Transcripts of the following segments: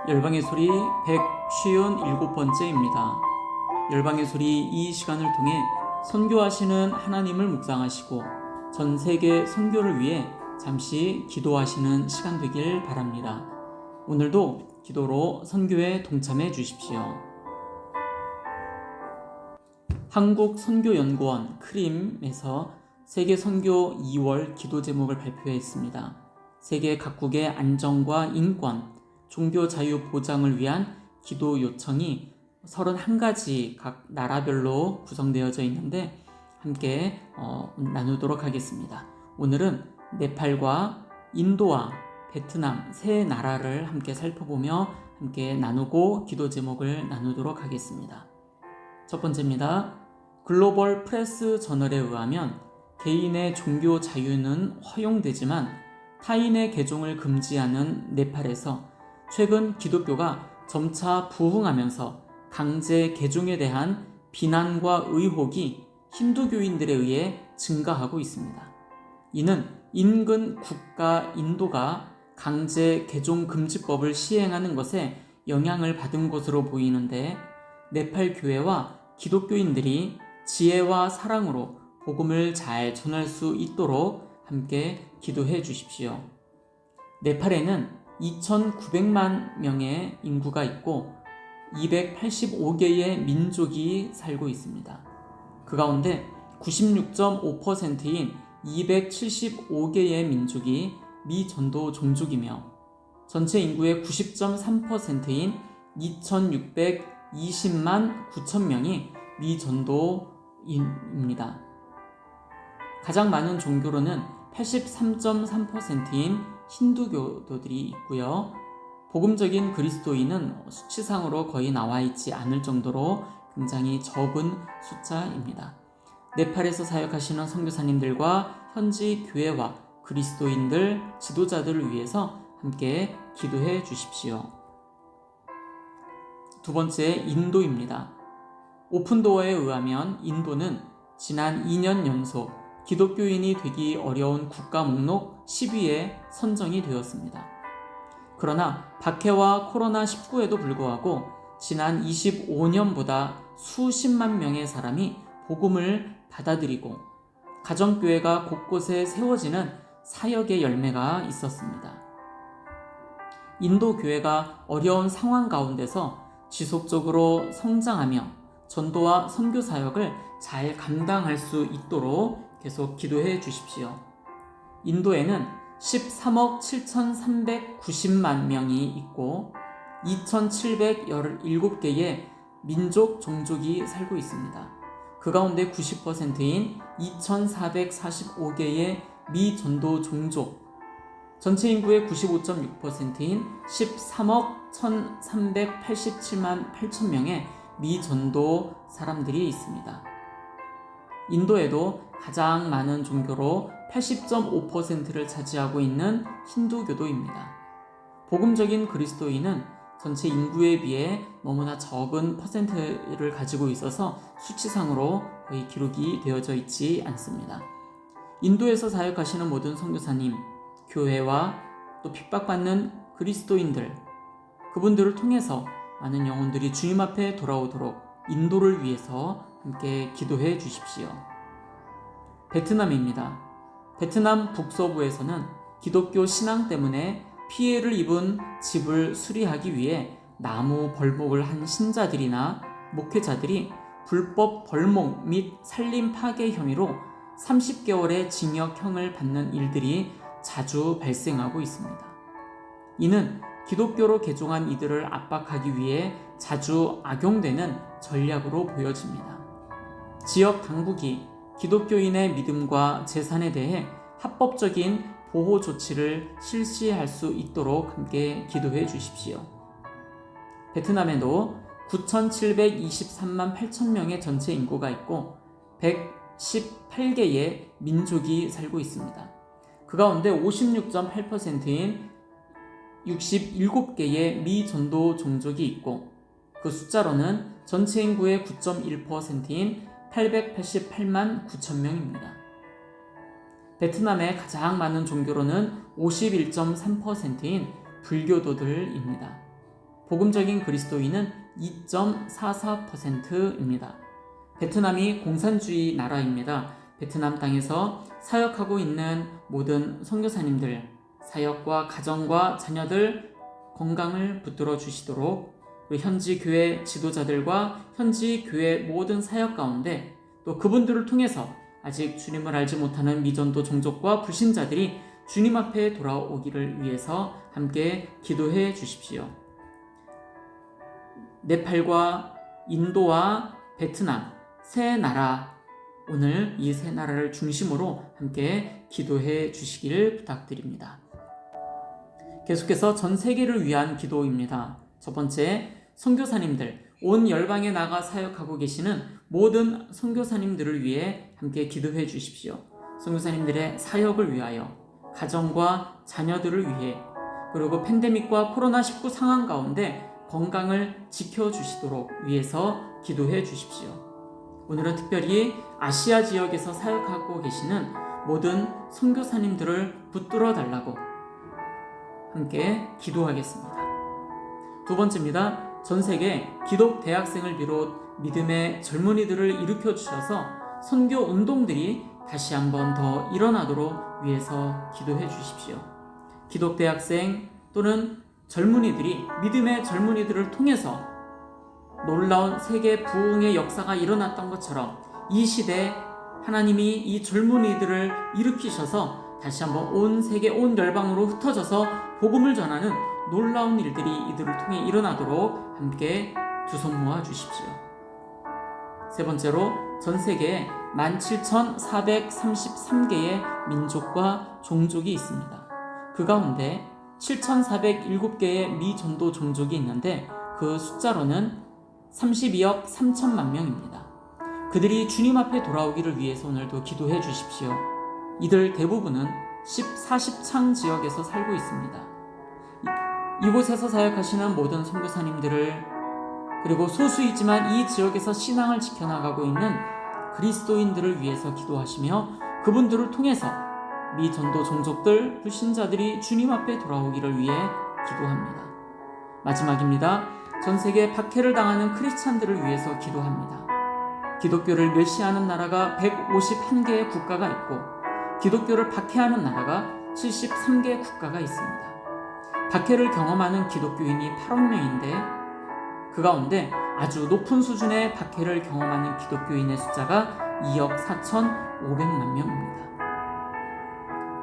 열방의 소리 157번째입니다. 열방의 소리 이 시간을 통해 선교하시는 하나님을 묵상하시고 전 세계 선교를 위해 잠시 기도하시는 시간 되길 바랍니다. 오늘도 기도로 선교에 동참해 주십시오. 한국선교연구원 크림에서 세계 선교 2월 기도 제목을 발표했습니다. 세계 각국의 안정과 인권, 종교 자유 보장을 위한 기도 요청이 31가지 각 나라별로 구성되어져 있는데 함께 나누도록 하겠습니다. 오늘은 네팔과 인도와 베트남 세 나라를 함께 살펴보며 함께 나누고 기도 제목을 나누도록 하겠습니다. 첫 번째입니다. 글로벌 프레스 저널에 의하면 개인의 종교 자유는 허용되지만 타인의 개종을 금지하는 네팔에서 최근 기독교가 점차 부흥하면서 강제 개종에 대한 비난과 의혹이 힌두교인들에 의해 증가하고 있습니다. 이는 인근 국가 인도가 강제 개종 금지법을 시행하는 것에 영향을 받은 것으로 보이는데 네팔 교회와 기독교인들이 지혜와 사랑으로 복음을 잘 전할 수 있도록 함께 기도해 주십시오. 네팔에는 2,900만 명의 인구가 있고 285개의 민족이 살고 있습니다. 그 가운데 96.5%인 275개의 민족이 미전도 종족이며 전체 인구의 90.3%인 2,620만 9천 명이 미전도인입니다. 가장 많은 종교로는 83.3%인 힌두교도들이 있고요. 복음적인 그리스도인은 수치상으로 거의 나와 있지 않을 정도로 굉장히 적은 숫자입니다. 네팔에서 사역하시는 선교사님들과 현지 교회와 그리스도인들, 지도자들을 위해서 함께 기도해 주십시오. 두 번째, 인도입니다. 오픈도어에 의하면 인도는 지난 2년 연속 기독교인이 되기 어려운 국가 목록 10위에 선정이 되었습니다. 그러나 박해와 코로나19에도 불구하고 지난 25년보다 수십만 명의 사람이 복음을 받아들이고 가정교회가 곳곳에 세워지는 사역의 열매가 있었습니다. 인도 교회가 어려운 상황 가운데서 지속적으로 성장하며 전도와 선교 사역을 잘 감당할 수 있도록 계속 기도해 주십시오. 인도에는 13억 7,390만 명이 있고 2,717개의 민족 종족이 살고 있습니다. 그 가운데 90%인 2,445개의 미전도 종족, 전체 인구의 95.6%인 13억 1,387만 8천 명의 미전도 사람들이 있습니다. 인도에도 가장 많은 종교로 80.5%를 차지하고 있는 힌두교도입니다. 복음적인 그리스도인은 전체 인구에 비해 너무나 적은 퍼센트를 가지고 있어서 수치상으로 거의 기록이 되어져 있지 않습니다. 인도에서 사역하시는 모든 선교사님, 교회와 또 핍박받는 그리스도인들, 그분들을 통해서 많은 영혼들이 주님 앞에 돌아오도록 인도를 위해서 함께 기도해 주십시오. 베트남입니다. 베트남 북서부에서는 기독교 신앙 때문에 피해를 입은 집을 수리하기 위해 나무 벌목을 한 신자들이나 목회자들이 불법 벌목 및 산림 파괴 혐의로 30개월의 징역형을 받는 일들이 자주 발생하고 있습니다. 이는 기독교로 개종한 이들을 압박하기 위해 자주 악용되는 전략으로 보여집니다. 지역 당국이 기독교인의 믿음과 재산에 대해 합법적인 보호 조치를 실시할 수 있도록 함께 기도해 주십시오. 베트남에도 9,723만 8천 명의 전체 인구가 있고 118개의 민족이 살고 있습니다. 그 가운데 56.8%인 67개의 미전도 종족이 있고 그 숫자로는 전체 인구의 9.1%인 888만 9천 명입니다. 베트남의 가장 많은 종교로는 51.3%인 불교도들입니다. 복음적인 그리스도인은 2.44%입니다. 베트남이 공산주의 나라입니다. 베트남 땅에서 사역하고 있는 모든 선교사님들, 사역과 가정과 자녀들 건강을 붙들어 주시도록 우리 현지 교회 지도자들과 현지 교회 모든 사역 가운데 또 그분들을 통해서 아직 주님을 알지 못하는 미전도 종족과 불신자들이 주님 앞에 돌아오기를 위해서 함께 기도해 주십시오. 네팔과 인도와 베트남 세 나라, 오늘 이 세 나라를 중심으로 함께 기도해 주시기를 부탁드립니다. 계속해서 전 세계를 위한 기도입니다. 첫 번째, 선교사님들, 온 열방에 나가 사역하고 계시는 모든 선교사님들을 위해 함께 기도해 주십시오. 선교사님들의 사역을 위하여, 가정과 자녀들을 위해, 그리고 팬데믹과 코로나19 상황 가운데 건강을 지켜주시도록 위해서 기도해 주십시오. 오늘은 특별히 아시아 지역에서 사역하고 계시는 모든 선교사님들을 붙들어 달라고 함께 기도하겠습니다. 두 번째입니다. 전 세계 기독 대학생을 비롯 믿음의 젊은이들을 일으켜 주셔서 선교 운동들이 다시 한번 더 일어나도록 위해서 기도해 주십시오. 기독 대학생 또는 젊은이들이 믿음의 젊은이들을 통해서 놀라운 세계 부흥의 역사가 일어났던 것처럼 이 시대에 하나님이 이 젊은이들을 일으키셔서 다시 한번 온 세계 온 열방으로 흩어져서 복음을 전하는 놀라운 일들이 이들을 통해 일어나도록 함께 두 손 모아 주십시오. 세 번째로 전 세계에 17,433개의 민족과 종족이 있습니다. 그 가운데 7,407개의 미전도 종족이 있는데 그 숫자로는 32억 3천만 명입니다. 그들이 주님 앞에 돌아오기를 위해서 오늘도 기도해 주십시오. 이들 대부분은 40창 지역에서 살고 있습니다. 이곳에서 사역하시는 모든 선교사님들을, 그리고 소수이지만 이 지역에서 신앙을 지켜나가고 있는 그리스도인들을 위해서 기도하시며 그분들을 통해서 미전도 종족들, 불신자들이 주님 앞에 돌아오기를 위해 기도합니다. 마지막입니다. 전 세계 박해를 당하는 크리스찬들을 위해서 기도합니다. 기독교를 멸시하는 나라가 151개의 국가가 있고 기독교를 박해하는 나라가 73개의 국가가 있습니다. 박해를 경험하는 기독교인이 8억 명인데 그 가운데 아주 높은 수준의 박해를 경험하는 기독교인의 숫자가 2억 4,500만 명입니다.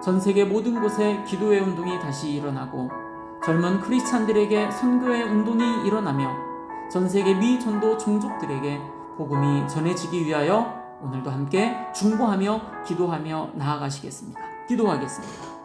전 세계 모든 곳에 기도의 운동이 다시 일어나고 젊은 크리스찬들에게 선교의 운동이 일어나며 전 세계 미전도 종족들에게 복음이 전해지기 위하여 오늘도 함께 중보하며 기도하며 나아가시겠습니다. 기도하겠습니다.